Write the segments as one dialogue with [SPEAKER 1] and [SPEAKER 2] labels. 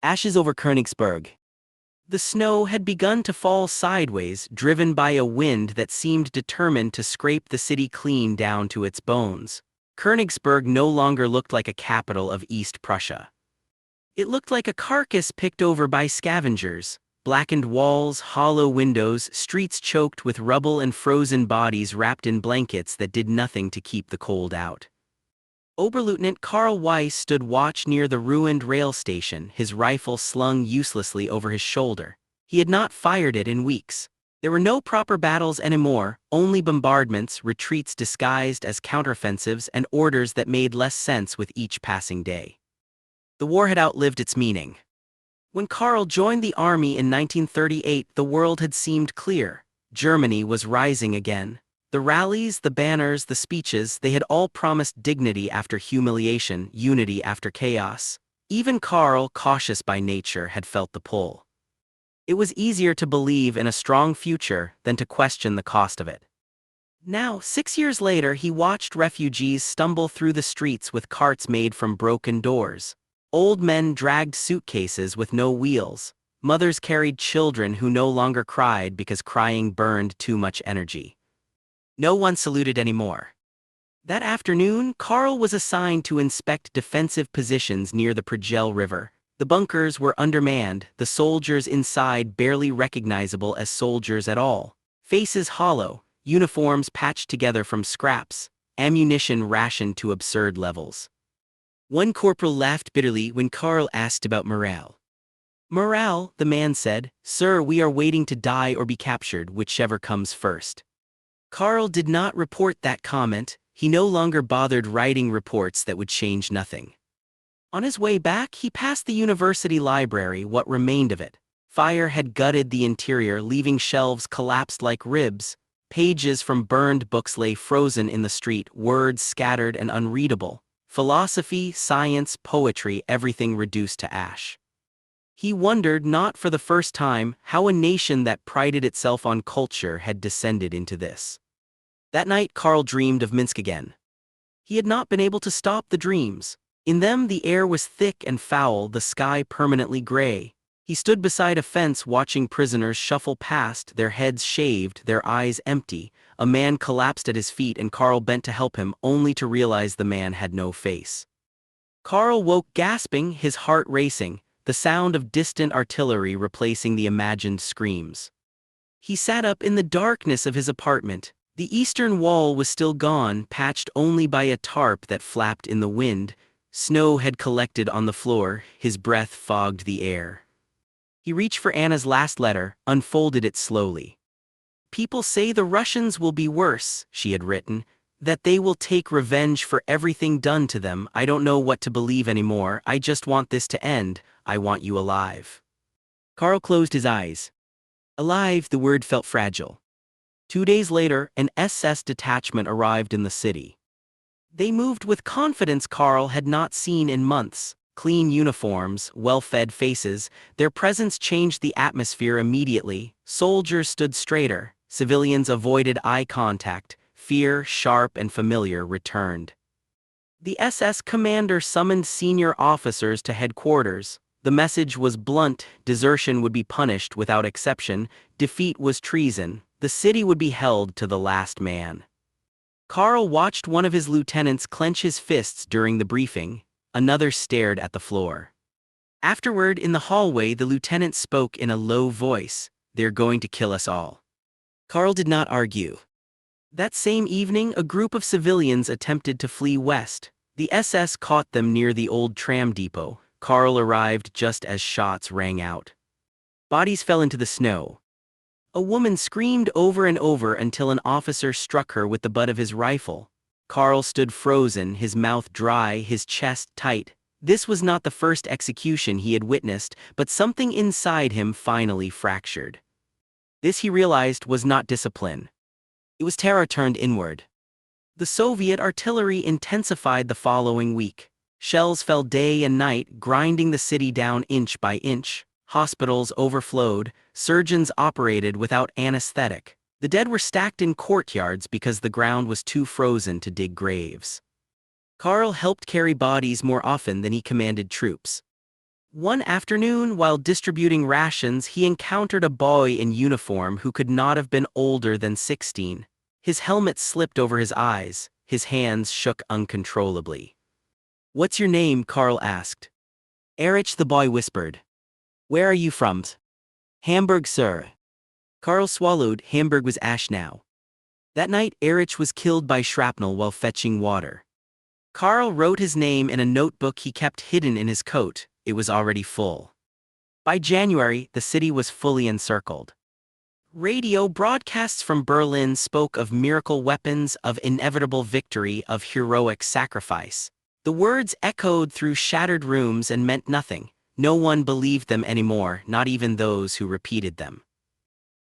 [SPEAKER 1] Ashes over Königsberg. The snow had begun to fall sideways, driven by a wind that seemed determined to scrape the city clean down to its bones. Königsberg no longer looked like a capital of East Prussia. It looked like a carcass picked over by scavengers. Blackened walls, hollow windows, streets choked with rubble and frozen bodies wrapped in blankets that did nothing to keep the cold out. Oberleutnant Karl Weiss stood watch near the ruined rail station, his rifle slung uselessly over his shoulder. He had not fired it in weeks. There were no proper battles anymore, only bombardments, retreats disguised as counteroffensives, and orders that made less sense with each passing day. The war had outlived its meaning. When Karl joined the army in 1938, the world had seemed clear. Germany was rising again. The rallies, the banners, the speeches, they had all promised dignity after humiliation, unity after chaos. Even Karl, cautious by nature, had felt the pull. It was easier to believe in a strong future than to question the cost of it. Now, 6 years later, he watched refugees stumble through the streets with carts made from broken doors. Old men dragged suitcases with no wheels. Mothers carried children who no longer cried because crying burned too much energy. No one saluted anymore. That afternoon, Karl was assigned to inspect defensive positions near the Prigel River. The bunkers were undermanned, the soldiers inside barely recognizable as soldiers at all. Faces hollow, uniforms patched together from scraps, ammunition rationed to absurd levels. One corporal laughed bitterly when Karl asked about morale. "Morale," the man said, "Sir, we are waiting to die or be captured, whichever comes first." Karl did not report that comment. He no longer bothered writing reports that would change nothing. On his way back, he passed the university library, what remained of it. Fire had gutted the interior, leaving shelves collapsed like ribs. Pages from burned books lay frozen in the street, words scattered and unreadable. Philosophy, science, poetry, everything reduced to ash. He wondered, not for the first time, how a nation that prided itself on culture had descended into this. That night, Karl dreamed of Minsk again. He had not been able to stop the dreams. In them, the air was thick and foul, the sky permanently gray. He stood beside a fence watching prisoners shuffle past, their heads shaved, their eyes empty. A man collapsed at his feet and Karl bent to help him, only to realize the man had no face. Karl woke gasping, his heart racing, the sound of distant artillery replacing the imagined screams. He sat up in the darkness of his apartment. The eastern wall was still gone, patched only by a tarp that flapped in the wind. Snow had collected on the floor, his breath fogged the air. He reached for Anna's last letter, unfolded it slowly. "People say the Russians will be worse," she had written, "that they will take revenge for everything done to them. I don't know what to believe anymore. I just want this to end. I want you alive." Karl closed his eyes. Alive, the word felt fragile. 2 days later, an SS detachment arrived in the city. They moved with confidence Karl had not seen in months. Clean uniforms, well-fed faces, their presence changed the atmosphere immediately. Soldiers stood straighter, civilians avoided eye contact, fear, sharp and familiar, returned. The SS commander summoned senior officers to headquarters. The message was blunt: desertion would be punished without exception, defeat was treason, the city would be held to the last man. Karl watched one of his lieutenants clench his fists during the briefing. Another stared at the floor. Afterward, in the hallway, the lieutenant spoke in a low voice. "They're going to kill us all." Karl did not argue. That same evening, a group of civilians attempted to flee west. The SS caught them near the old tram depot. Karl arrived just as shots rang out. Bodies fell into the snow. A woman screamed over and over until an officer struck her with the butt of his rifle. Karl stood frozen, his mouth dry, his chest tight. This was not the first execution he had witnessed, but something inside him finally fractured. This, he realized, was not discipline. It was terror turned inward. The Soviet artillery intensified the following week. Shells fell day and night, grinding the city down inch by inch. Hospitals overflowed, surgeons operated without anesthetic. The dead were stacked in courtyards because the ground was too frozen to dig graves. Karl helped carry bodies more often than he commanded troops. One afternoon, while distributing rations, he encountered a boy in uniform who could not have been older than 16. His helmet slipped over his eyes, his hands shook uncontrollably. "What's your name?" Karl asked. "Erich," the boy whispered. "Where are you from?" "Hamburg, sir." Karl swallowed. Hamburg was ash now. That night, Erich was killed by shrapnel while fetching water. Karl wrote his name in a notebook he kept hidden in his coat. It was already full. By January, the city was fully encircled. Radio broadcasts from Berlin spoke of miracle weapons, of inevitable victory, of heroic sacrifice. The words echoed through shattered rooms and meant nothing. No one believed them anymore, not even those who repeated them.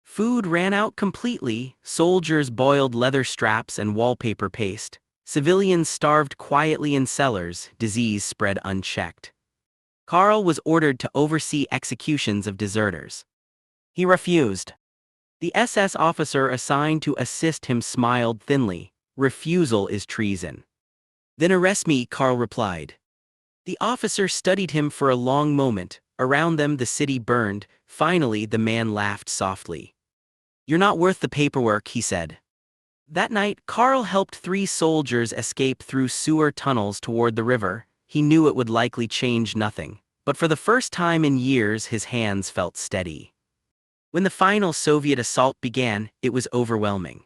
[SPEAKER 1] Food ran out completely. Soldiers boiled leather straps and wallpaper paste. Civilians starved quietly in cellars. Disease spread unchecked. Karl was ordered to oversee executions of deserters. He refused. The SS officer assigned to assist him smiled thinly. "Refusal is treason." "Then arrest me," Karl replied. The officer studied him for a long moment. Around them the city burned. Finally the man laughed softly. "You're not worth the paperwork," he said. That night, Karl helped 3 soldiers escape through sewer tunnels toward the river. He knew it would likely change nothing, but for the first time in years his hands felt steady. When the final Soviet assault began, it was overwhelming.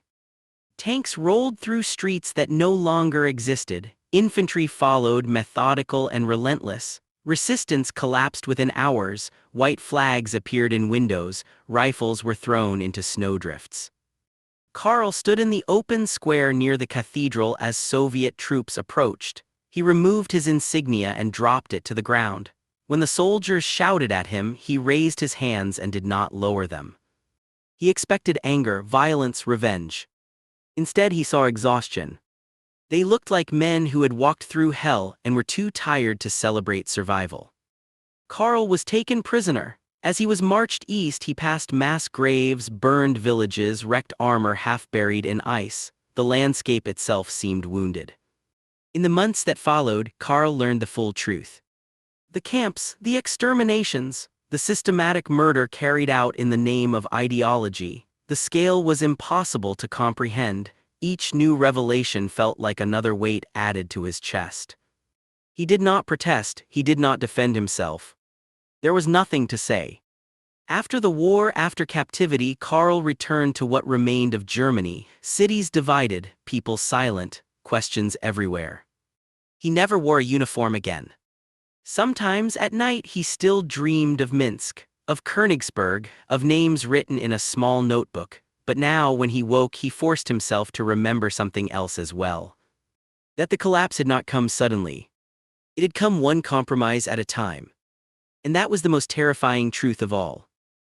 [SPEAKER 1] Tanks rolled through streets that no longer existed. Infantry followed, methodical and relentless. Resistance collapsed within hours. White flags appeared in windows. Rifles were thrown into snowdrifts. Karl stood in the open square near the cathedral as Soviet troops approached. He removed his insignia and dropped it to the ground. When the soldiers shouted at him, he raised his hands and did not lower them. He expected anger, violence, revenge. Instead, he saw exhaustion. They looked like men who had walked through hell and were too tired to celebrate survival. Karl was taken prisoner. As he was marched east, he passed mass graves, burned villages, wrecked armor half buried in ice. The landscape itself seemed wounded. In the months that followed, Karl learned the full truth. The camps, the exterminations, the systematic murder carried out in the name of ideology. The scale was impossible to comprehend. Each new revelation felt like another weight added to his chest. He did not protest, he did not defend himself. There was nothing to say. After the war, after captivity, Karl returned to what remained of Germany. Cities divided, people silent, questions everywhere. He never wore a uniform again. Sometimes at night he still dreamed of Minsk, of Königsberg, of names written in a small notebook, but now when he woke he forced himself to remember something else as well. That the collapse had not come suddenly. It had come one compromise at a time. And that was the most terrifying truth of all.